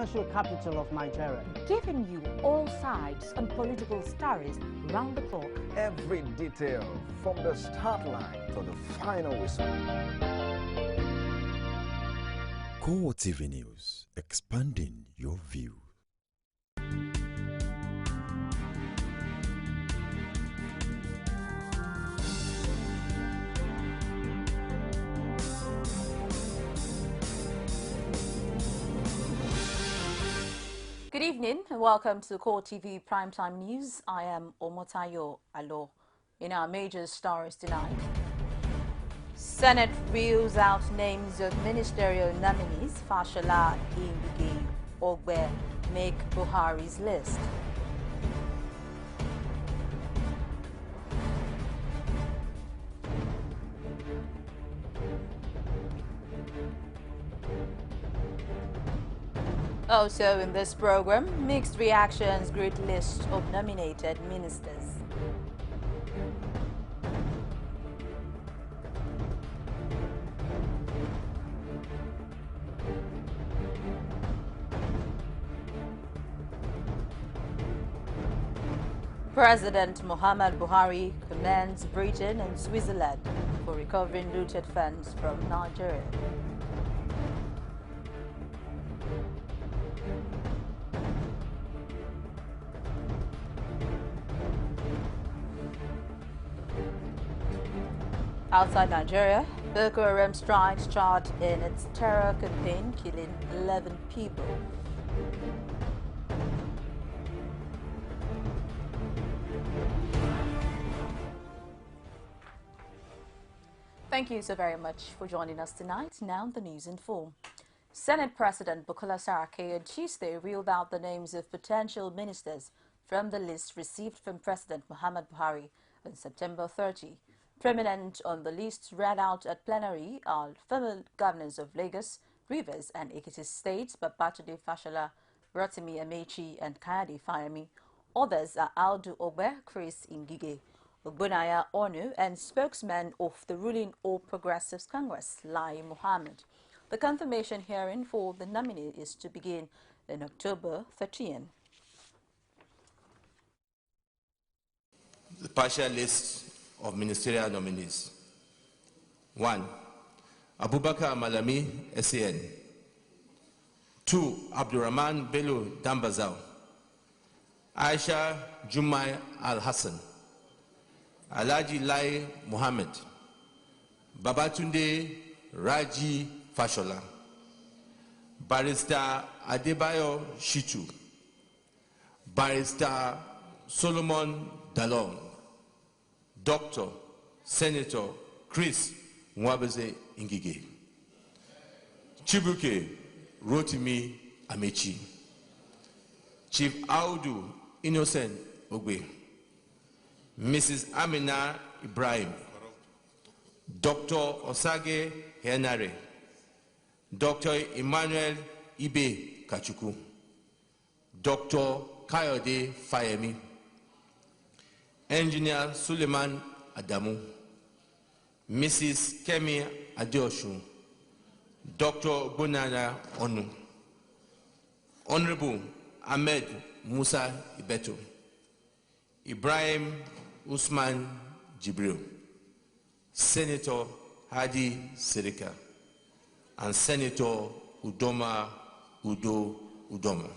official capital of Nigeria. Giving you all sides and political stories round the clock. Every detail from the start line to the final whistle. CoreTV News, expanding your view. Good evening and welcome to CoreTV Primetime News. I am Omotayo Alo. In our major stories tonight, Senate reels out names of ministerial nominees. Fashola, Imbige, Ogbe make Buhari's list. Also in this program, mixed reactions, great list of nominated ministers. President Muhammad Buhari commends Britain and Switzerland for recovering looted funds from Nigeria. Outside Nigeria, Boko Haram strikes charged in its terror campaign, killing 11 people. Thank you so very much for joining us tonight. Now the news in full. Senate President Bukola Saraki on Tuesday reeled out the names of potential ministers from the list received from President Muhammad Buhari on September 30. Prominent on the list read out at plenary are former governors of Lagos, Rivers and Ekiti states, Babatunde Fashola, Rotimi Amechi and Kayode Fayemi. Others are Aldu Ogbe, Chris Ngige, Ogbonaya Onu and spokesman of the ruling All Progressives Congress, Lai Mohammed. The confirmation hearing for the nominee is to begin on October 13. The partial list of ministerial nominees. 1. Abubakar Malami, SAN. 2. Abdurrahman Bello Dambazao. Aisha Jumai Al-Hassan. Alhaji Lai Muhammad. Babatunde Raji Fashola. Barrister Adebayo Shitu. Barrister Solomon Dalong. Dr. Senator Chris Nwabeze Ngige. Chibuke Rotimi Amechi. Chief Audu Innocent Ogbe. Mrs. Amina Ibrahim. Dr. Osage Henare. Dr. Emmanuel Ibe Kachuku. Dr. Kayode Fayemi. Engineer Suleiman Adamu, Mrs. Kemi Adeosun, Dr. Bonana Onu, Honorable Ahmed Musa Ibeto, Ibrahim Usman Jibril, Senator Hadi Sirika, and Senator Udoma Udo Udoma.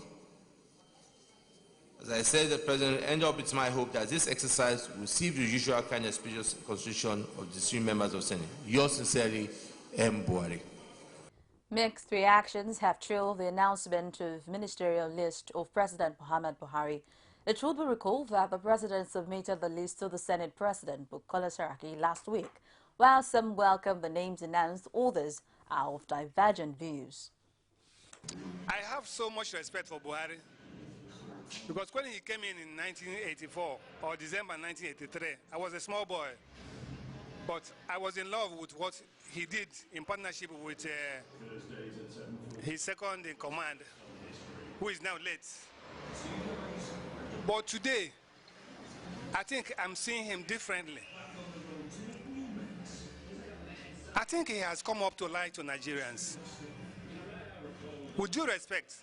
As I said, the President, end up, it's my hope that this exercise will receive the usual kind of speeches constitution of the three members of Senate. Yours sincerely, M. Buhari. Mixed reactions have trailed the announcement of ministerial list of President Muhammad Buhari. It will be recalled that the President submitted the list to the Senate President Bukola Saraki last week. While some welcome the names announced, others are of divergent views. I have so much respect for Buhari. Because when he came in 1984 or December 1983, I was a small boy. But I was in love with what he did in partnership with his second in command, who is now late. But today, I think I'm seeing him differently. I think he has come up to lie to Nigerians. With due respect,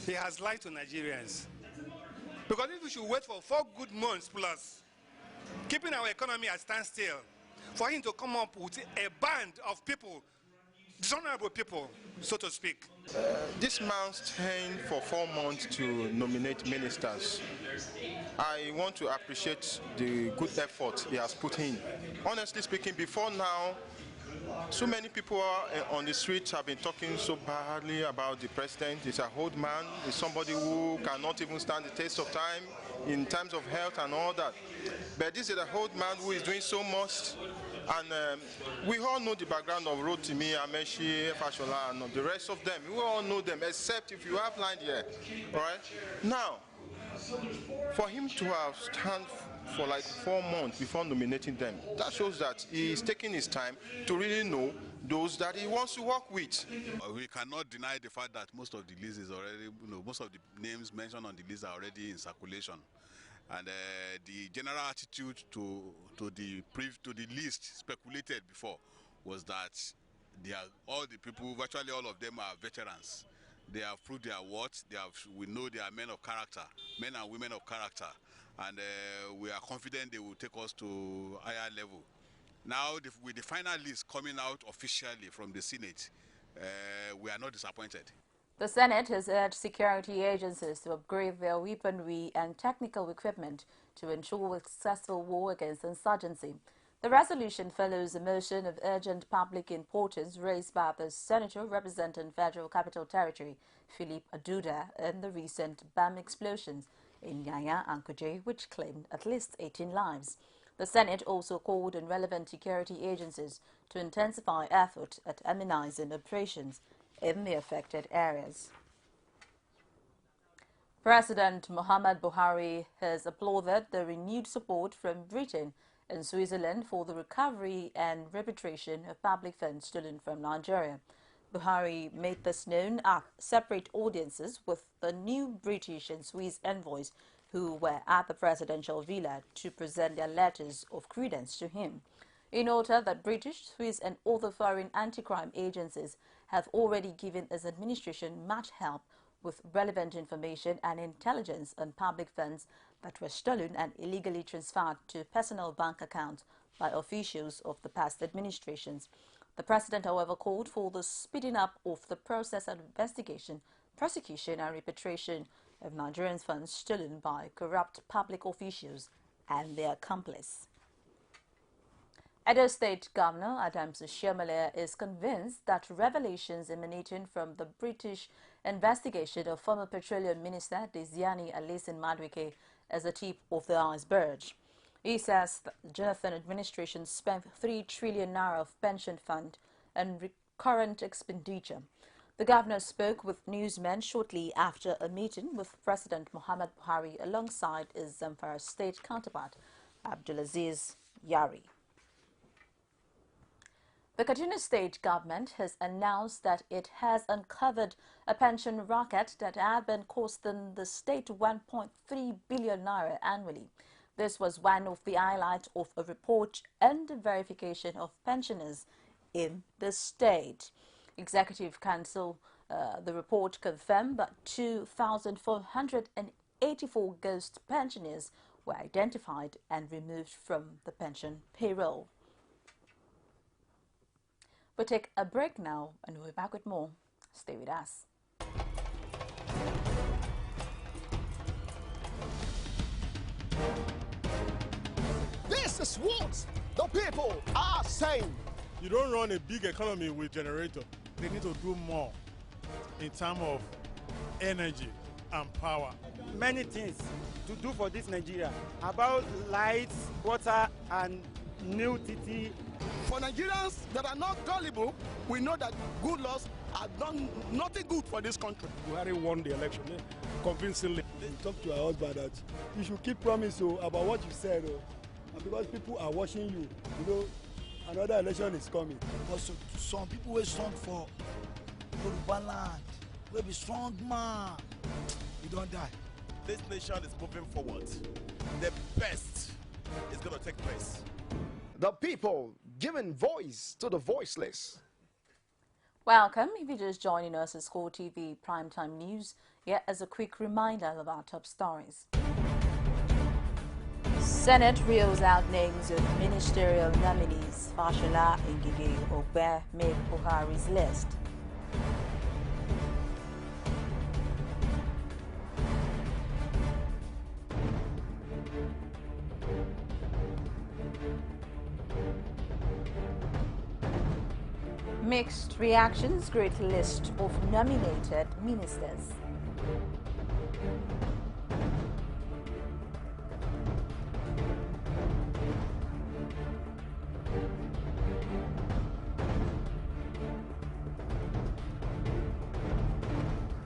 he has lied to Nigerians. Because if we should wait for 4 good months plus, keeping our economy at standstill, for him to come up with a band of people, dishonorable people, so to speak. This man staying for 4 months to nominate ministers. I want to appreciate the good effort he has put in. Honestly speaking, before now, so many people on the streets have been talking so badly about the president. He's an old man. He's somebody who cannot even stand the test of time in terms of health and all that. But this is an old man who is doing so much. And we all know the background of Rotimi, Amechi, Fashola, and the rest of them. We all know them, except if you have lined here. All right? Now, for him to have stand for like 4 months before nominating them, that shows that he is taking his time to really know those that he wants to work with. We cannot deny the fact that most of the list is already, most of the names mentioned on the list are already in circulation. And the general attitude to the list speculated before was that all the people, virtually all of them, are veterans. They have proved their worth. We know they are men of character, men and women of character, and we are confident they will take us to higher level. Now, with the final list coming out officially from the Senate, we are not disappointed. The Senate has urged security agencies to upgrade their weaponry and technical equipment to ensure a successful war against insurgency. The resolution follows a motion of urgent public importance raised by the senator representing Federal Capital Territory, Philip Aduda, in the recent bomb explosions in Yanya and Kuje, which claimed at least 18 lives. The Senate also called on relevant security agencies to intensify effort at immunizing operations in the affected areas. President Muhammad Buhari has applauded the renewed support from Britain and Switzerland for the recovery and repatriation of public funds stolen from Nigeria. Buhari made this known at separate audiences with the new British and Swiss envoys who were at the presidential villa to present their letters of credence to him. He noted that British, Swiss and other foreign anti-crime agencies have already given his administration much help with relevant information and intelligence on public funds that were stolen and illegally transferred to personal bank accounts by officials of the past administrations. The president, however, called for the speeding up of the process of investigation, prosecution and repatriation of Nigerian funds stolen by corrupt public officials and their accomplices. Edo State Governor Adams Oshiomhole is convinced that revelations emanating from the British investigation of former Petroleum Minister Desiani Alison Madueke is the tip of the iceberg. He says that the Jonathan administration spent 3 trillion naira of pension fund and recurrent expenditure. The governor spoke with newsmen shortly after a meeting with President Muhammad Buhari alongside his Zamfara state counterpart, Abdulaziz Yari. The Kaduna state government has announced that it has uncovered a pension racket that had been costing the state 1.3 billion naira annually. This was one of the highlights of a report and verification of pensioners in the state. Executive Council, the report confirmed that 2,484 ghost pensioners were identified and removed from the pension payroll. We'll take a break now and we'll be back with more. Stay with us. This is what the people are saying. You don't run a big economy with generator. They need to do more in terms of energy and power. Many things to do for this Nigeria about lights, water, and new TT. For Nigerians that are not gullible, we know that good laws have done nothing good for this country. Buhari won the election convincingly. Talk to our husband that you should keep promise about what you said, and because people are watching you, another election is coming. Because some people will stand for Yoruba land, will be strong man. You don't die. This nation is moving forward. The best is going to take place. The people giving voice to the voiceless. Welcome. If you're just joining us, it's CoreTV Primetime News. Here is a quick reminder of our top stories. Senate reels out names of ministerial nominees. Fashola Ngige Ogbe make Buhari's list. Mixed reactions great list of nominated ministers.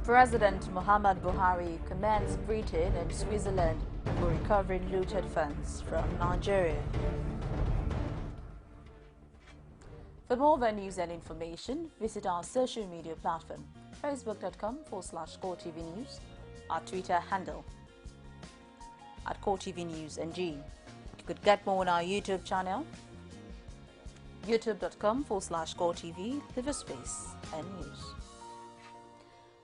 President Muhammad Buhari commends Britain and Switzerland for recovering looted funds from Nigeria. For more news and information, visit our social media platform, facebook.com/CoreTV News, our Twitter handle @CoreTV News NG. You could get more on our YouTube channel, youtube.com/CoreTV, live space and news.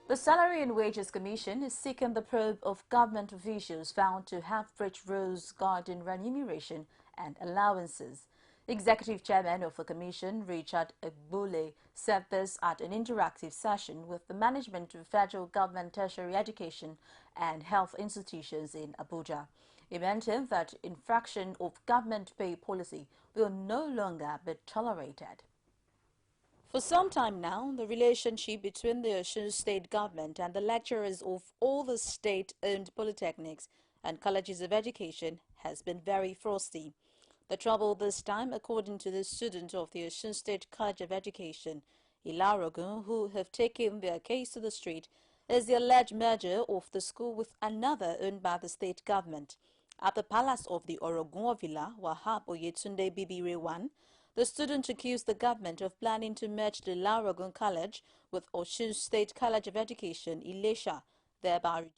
The Salary and Wages Commission is seeking the probe of government officials found to have breached rules regarding remuneration and allowances. Executive Chairman of the Commission, Richard Egbole, said this at an interactive session with the management of federal government tertiary education and health institutions in Abuja. He mentioned that infraction of government pay policy will no longer be tolerated. For some time now, the relationship between the Osun State government and the lecturers of all the state-owned polytechnics and colleges of education has been very frosty. The trouble this time, according to the student of the Osun State College of Education, Ilarogun, who have taken their case to the street, is the alleged merger of the school with another owned by the state government. At the palace of the Orogun Villa, Wahab Oyetunde Bibire 1, the student accused the government of planning to merge the Ilarogun College with Osun State College of Education, Ilesha, thereby reducing.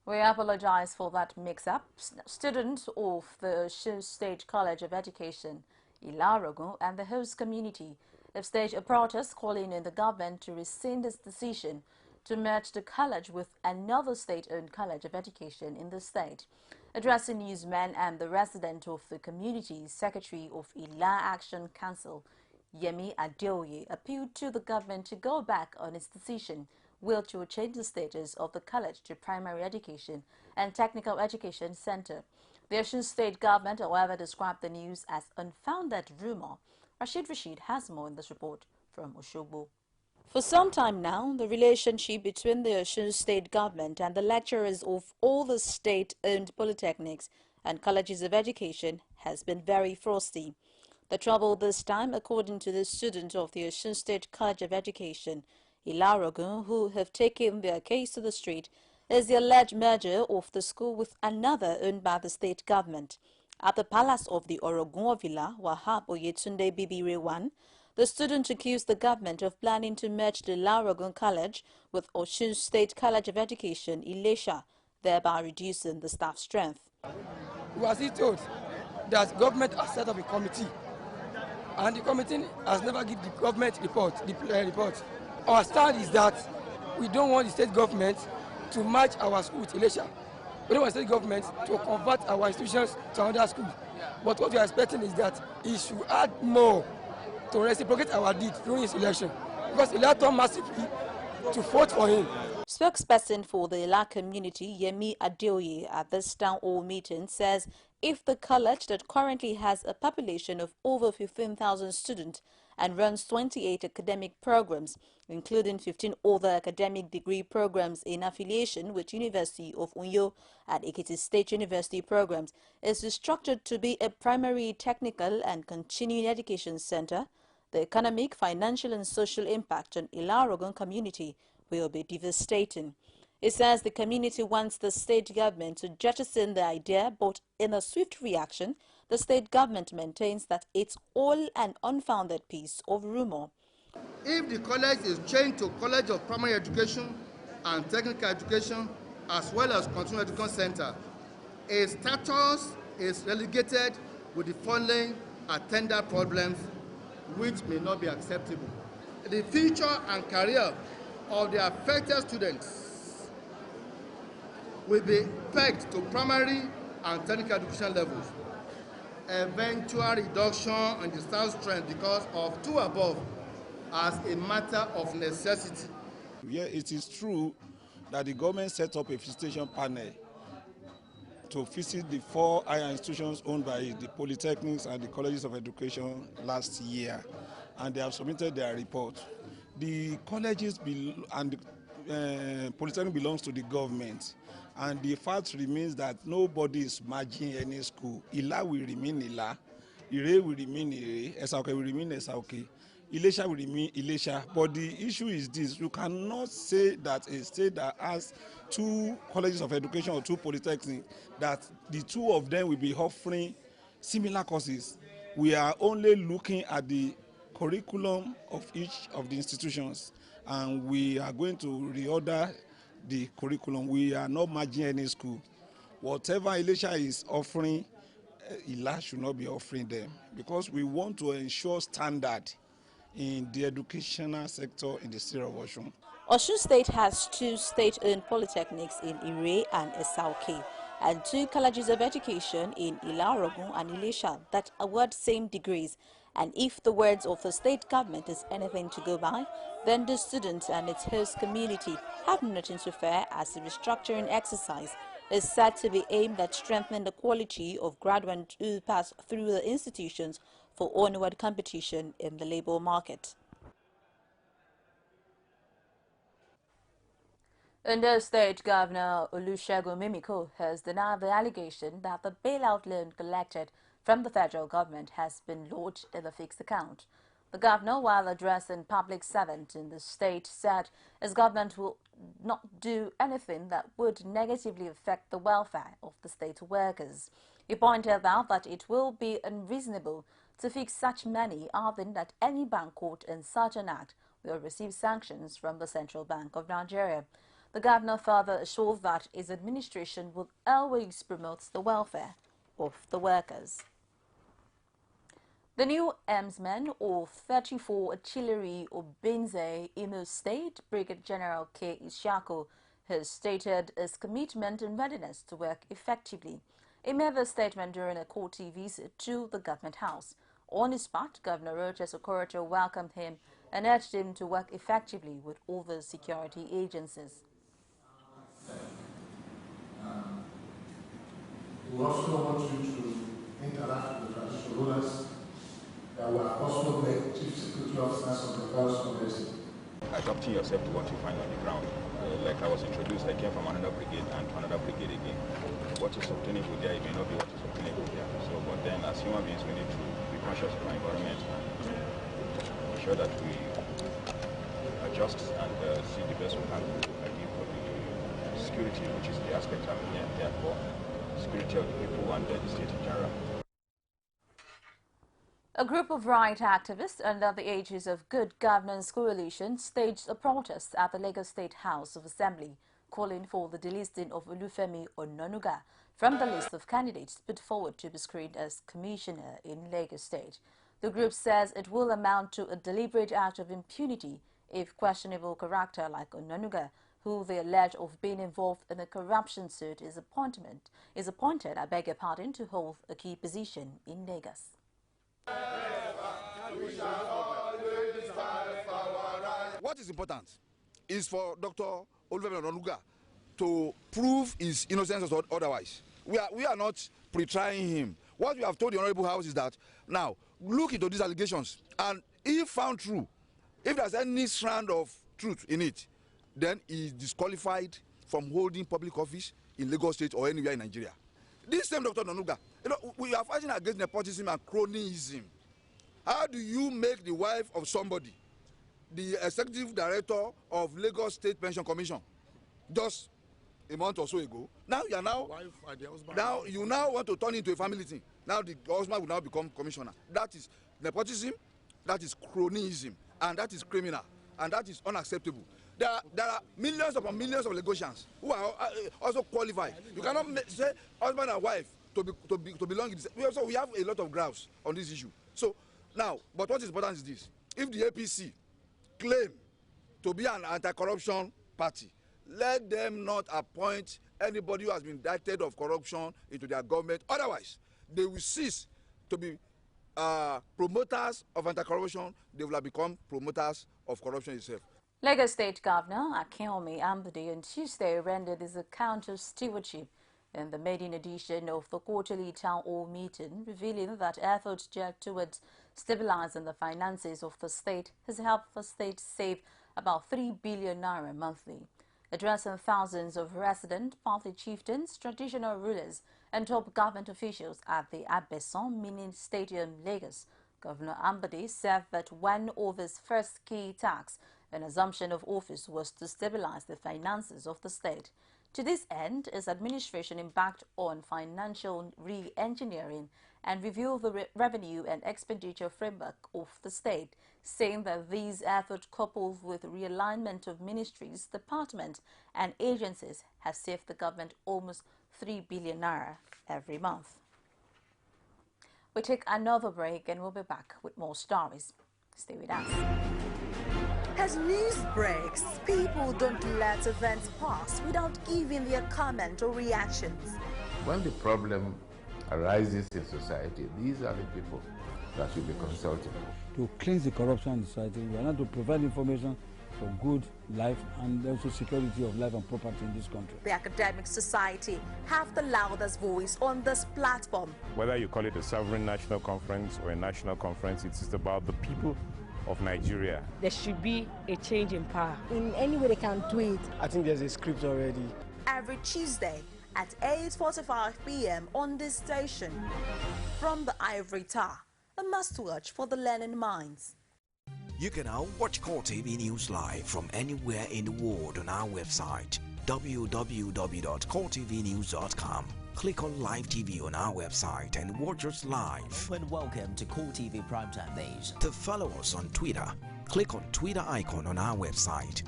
We apologize for that mix-up. Students of the Osun State College of Education, Ilarogun, and the host community have staged a protest calling on the government to rescind its decision to merge the college with another state-owned college of education in the state. Addressing newsmen and the resident of the community, Secretary of Ila Action Council, Yemi Adeoye, appealed to the government to go back on its decision to change the status of the college to primary education and technical education center. The Osun State government, however, described the news as unfounded rumor. Rashid has more in this report from Oshogbo. For some time now, the relationship between the Osun State government and the lecturers of all the state-owned polytechnics and colleges of education has been very frosty. The trouble this time, according to the student of the Osun State College of Education, Ilarogun, who have taken their case to the street, is the alleged merger of the school with another owned by the state government. At the palace of the Orogun Villa, Wahab Oyetunde Bibire 1, the student accused the government of planning to merge the Ilarogun College with Osun State College of Education, Ilesha, thereby reducing the staff strength. Was he told that government has set up a committee, and the committee has never given the government report. Our stand is that we don't want the state government to merge our school with Ilesha. We don't want the state government to convert our institutions to another school. But what we are expecting is that it should add more to reciprocate our deed during his election, because he led on massively to vote for him. Spokesperson for the Ila community, Yemi Adeoye, at this town hall meeting says if the college that currently has a population of over 15,000 students and runs 28 academic programs, including 15 other academic degree programs in affiliation with University of Uyo and Ekiti State University programs, is restructured to be a primary technical and continuing education center, the economic, financial and social impact on Ilarogun community will be devastating. It says the community wants the state government to jettison the idea, but in a swift reaction, the state government maintains that it's all an unfounded piece of rumor. If the college is changed to College of Primary Education and Technical Education, as well as Continuing Education Center, its status is relegated with the following attendant problems, which may not be acceptable. The future and career of the affected students will be pegged to primary and technical education levels. Eventual reduction in the staff strength because of two above as a matter of necessity. Yeah, it is true that the government set up a visitation panel to visit the 4 higher institutions owned by the polytechnics and the colleges of education last year, and they have submitted their report. The colleges and the polytechnic belongs to the government, and the fact remains that nobody is merging any school. Ila will remain Ila, Ire will remain Ire, Esauke will remain Esauke, Ilesha will remain Ilesha. But the issue is this: you cannot say that a state that has 2 colleges of education or 2 polytechnics, that the 2 of them will be offering similar courses. We are only looking at the curriculum of each of the institutions, and we are going to reorder the curriculum. We are not merging any school. Whatever Ilesha is offering, Ila should not be offering them, because we want to ensure standard in the educational sector in the state of Osun. Osun State has 2 state-owned polytechnics in Ire and Esauke, and 2 colleges of education in Ilarogun and Ilesha that award same degrees. And if the words of the state government is anything to go by, then the students and its host community have nothing to fear, as the restructuring exercise is said to be aimed at strengthening the quality of graduates who pass through the institutions for onward competition in the labor market. Ondo State Governor Olusegun Mimiko has denied the allegation that the bailout loan collected from the federal government has been lodged in the fixed account. The governor, while addressing public servants in the state, said his government will not do anything that would negatively affect the welfare of the state workers. He pointed out that it will be unreasonable to fix such money, adding that any bank caught in such an act will receive sanctions from the Central Bank of Nigeria. The governor further assured that his administration will always promote the welfare of the workers. The new helmsman of 34 Artillery Obinze, Imo State, Brigadier General K. Isiako, has stated his commitment and readiness to work effectively. He made the statement during a CoreTV visit to the government house. On his part, Governor Rochas Okorocha welcomed him and urged him to work effectively with all the security agencies. We also want you to interact with the traditional rulers that will also make chief security officers of the first community. Adapting yourself to what you find on the ground. Like I was introduced, I came from another brigade and to another brigade again. What is obtainable there, it may not be what is obtainable there. So, but then as human beings, we need to be conscious of our environment and ensure that we adjust and see the best we can do for the security, which is the aspect I'm here, therefore, security of the people and the state in general. A group of right activists under the aegis of Good Governance Coalition staged a protest at the Lagos State House of Assembly, calling for the delisting of Olufemi Ononuga from the list of candidates put forward to be screened as commissioner in Lagos State. The group says it will amount to a deliberate act of impunity if questionable character like Ononuga, who they allege of being involved in a corruption suit, is appointed, to hold a key position in Lagos. What is important is for Dr. Olufemi Ononuga to prove his innocence or otherwise. We are not pre-trying him. What we have told the Honorable House is that now look into these allegations, and if found true, if there's any strand of truth in it, then he is disqualified from holding public office in Lagos State or anywhere in Nigeria. This same Dr. Ononuga, we are fighting against nepotism and cronyism. How do you make the wife of somebody the executive director of Lagos State Pension Commission just a month or so ago? Now you are now you want to turn into a family thing. Now the husband will now become commissioner. That is nepotism, that is cronyism, and that is criminal, and that is unacceptable. There are millions upon millions of Lagosians who are also qualified. You cannot say husband and wife to belong in this. We have a lot of grounds on this issue. So now, but what is important is this: if the APC claim to be an anti-corruption party. Let them not appoint anybody who has been indicted of corruption into their government. Otherwise, they will cease to be promoters of anti-corruption. They will have become promoters of corruption itself. Lagos State Governor Akinwumi Ambode on Tuesday rendered his account of stewardship in the maiden edition of the quarterly town hall meeting, revealing that efforts geared towards stabilizing the finances of the state has helped the state save about 3 billion naira monthly. Addressing thousands of resident party chieftains, traditional rulers and top government officials at the Abeson Mini Stadium, Lagos, Governor Ambode said that one of his first key tasks in assumption of office was to stabilize the finances of the state. To this end, his administration embarked on financial re-engineering and reviewed the revenue and expenditure framework of the state, saying that these efforts, coupled with realignment of ministries, departments and agencies, have saved the government almost 3 billion naira every month. We take another break and we'll be back with more stories. Stay with us. As news breaks, people don't let events pass without giving their comment or reactions. When the problem arises in society, these are the people that should be consulted. To cleanse the corruption in society, we are not to provide information for good life and also security of life and property in this country. The academic society have the loudest voice on this platform. Whether you call it a sovereign national conference or a national conference, it's about the people of Nigeria. There should be a change in power. In any way they can do it. I think there's a script already. Every Tuesday at 8:45 p.m. on this station. From the Ivory Tower, a must-watch for the learning minds. You can now watch CoreTV News live from anywhere in the world on our website www.coretvnews.com. Click on Live TV on our website and watch us live. And welcome to CoreTV Primetime News. To follow us on Twitter, click on Twitter icon on our website.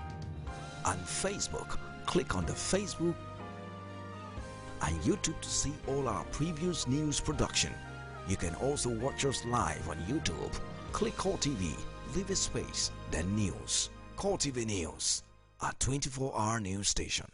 On Facebook, click on the Facebook and YouTube to see all our previous news production. You can also watch us live on YouTube. Click CoreTV, leave a space, then News. CoreTV News, a 24-hour news station.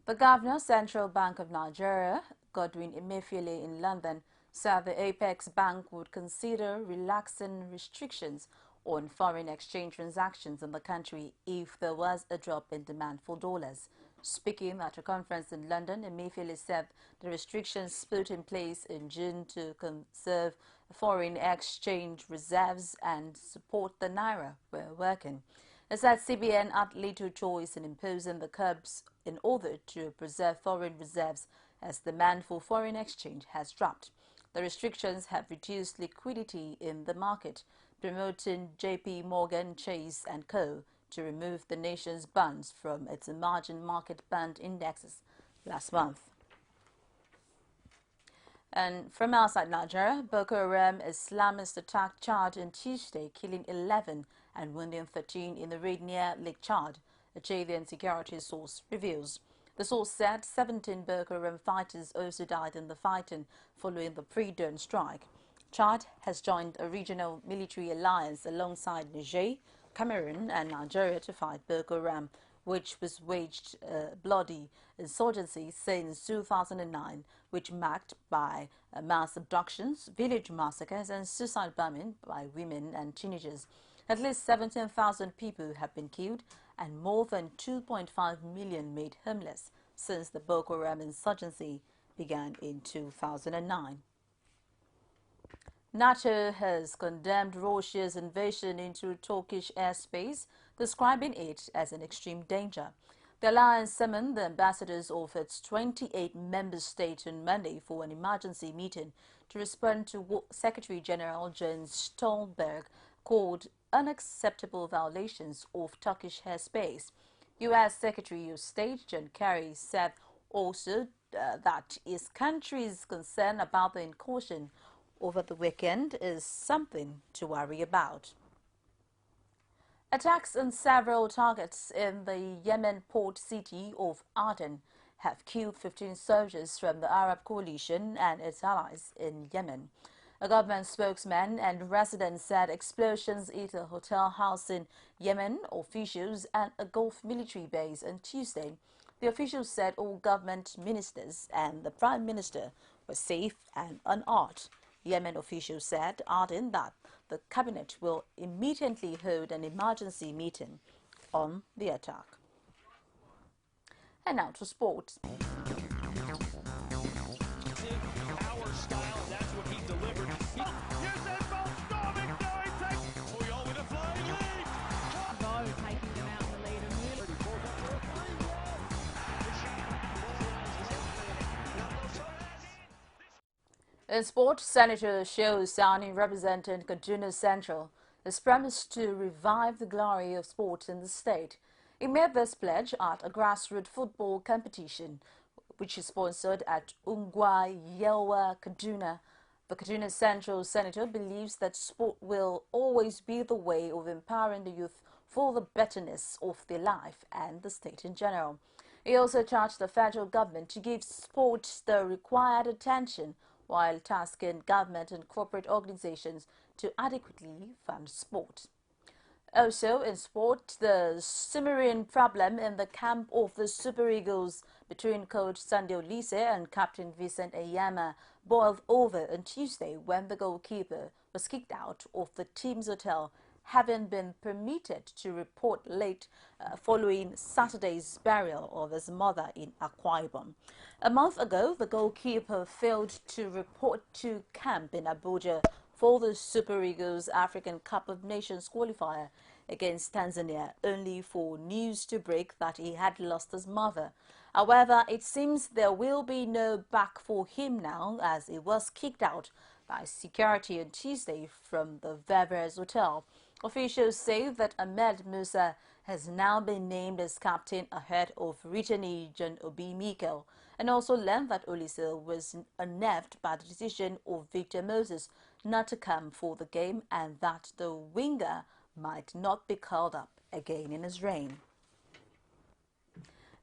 The Governor, Central Bank of Nigeria, Godwin Emefiele in London, said the Apex Bank would consider relaxing restrictions on foreign exchange transactions in the country if there was a drop in demand for dollars. Speaking at a conference in London, Emefiele said the restrictions put in place in June to conserve foreign exchange reserves and support the naira were working. He said CBN had little choice in imposing the curbs in order to preserve foreign reserves as demand for foreign exchange has dropped. The restrictions have reduced liquidity in the market, promoting JP Morgan Chase & Co. to remove the nation's bonds from its emerging market bond indexes last month. And from outside Nigeria, Boko Haram Islamist attack Chad on Tuesday, killing 11 and wounding 13 in the raid near Lake Chad, a Chadian security source reveals. The source said 17 Boko Haram fighters also died in the fighting following the pre-dawn strike. Chad has joined a regional military alliance alongside Niger, Cameroon and Nigeria to fight Boko Haram, which was waged bloody insurgency since 2009, which marked by mass abductions, village massacres and suicide bombing by women and teenagers. At least 17,000 people have been killed and more than 2.5 million made homeless since the Boko Haram insurgency began in 2009. NATO has condemned Russia's invasion into Turkish airspace, describing it as an extreme danger. The alliance summoned the ambassadors of its 28 member states on Monday for an emergency meeting to respond to what Secretary General Jens Stoltenberg called unacceptable violations of Turkish airspace. U.S. Secretary of State John Kerry said also that his country's concern about the incursion over the weekend is something to worry about. Attacks on several targets in the Yemen port city of Aden have killed 15 soldiers from the Arab coalition and its allies in Yemen. A government spokesman and residents said explosions hit a hotel house in Yemen, officials, and a Gulf military base on Tuesday. The officials said all government ministers and the Prime Minister were safe and unhurt. Yemen officials said, adding that the cabinet will immediately hold an emergency meeting on the attack. And now to sport. In sport, Senator Shehu Sani, representing Kaduna Central, has promised to revive the glory of sport in the state. He made this pledge at a grassroots football competition, which is sponsored at Ungwa Yelwa, Kaduna. The Kaduna Central Senator believes that sport will always be the way of empowering the youth for the betterness of their life and the state in general. He also charged the federal government to give sport the required attention while tasking government and corporate organizations to adequately fund sport. Also in sport, the simmering problem in the camp of the Super Eagles between coach Sunday Olise and captain Vincent Eyama boiled over on Tuesday when the goalkeeper was kicked out of the team's hotel, having been permitted to report late following Saturday's burial of his mother in Akwa Ibom. A month ago, the goalkeeper failed to report to camp in Abuja for the Super Eagles African Cup of Nations qualifier against Tanzania, only for news to break that he had lost his mother. However, it seems there will be no back for him now, as he was kicked out by security on Tuesday from the Vevers Hotel. Officials say that Ahmed Musa has now been named as captain ahead of returnee John Obi Mikel, and also learned that Olise was unnerved by the decision of Victor Moses not to come for the game and that the winger might not be called up again in his reign.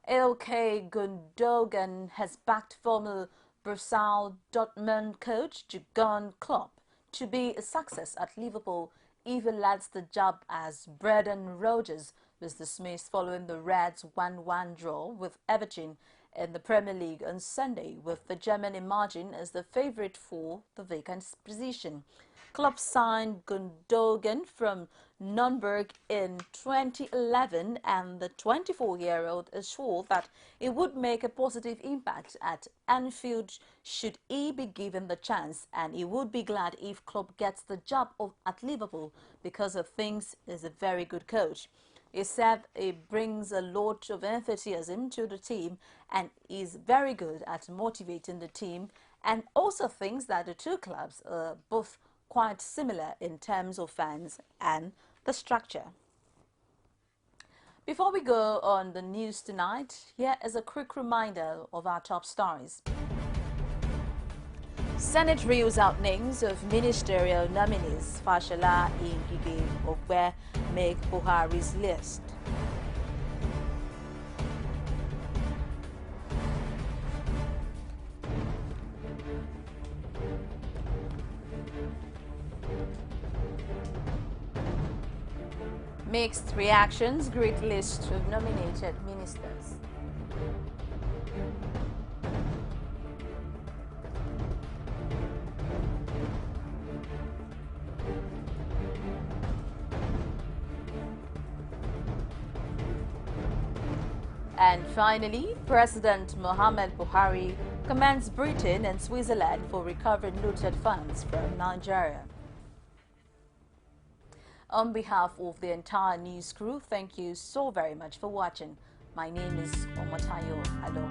Ilkay Gundogan has backed former Borussia Dortmund coach Jurgen Klopp to be a success at Liverpool, even lands the job as Brendan Rodgers was dismissed following the Reds' 1-1 draw with Everton in the Premier League on Sunday, with the German emerging as the favourite for the vacant position. Klopp signed Gundogan from Nürnberg in 2011, and the 24-year-old assured that it would make a positive impact at Anfield should he be given the chance, and he would be glad if Klopp gets the job at Liverpool because he thinks he's a very good coach. He said he brings a lot of enthusiasm to the team and is very good at motivating the team, and also thinks that the two clubs are both quite similar in terms of fans and the structure. Before we go on the news tonight, here is a quick reminder of our top stories. Senate reels out names of ministerial nominees. Fashola Ngige Ogbe make Buhari's list. Mixed reactions greet list of nominated ministers. And finally, President Muhammad Buhari commends Britain and Switzerland for recovering looted funds from Nigeria. On behalf of the entire news crew, thank you so very much for watching. My name is Omotayo Alo.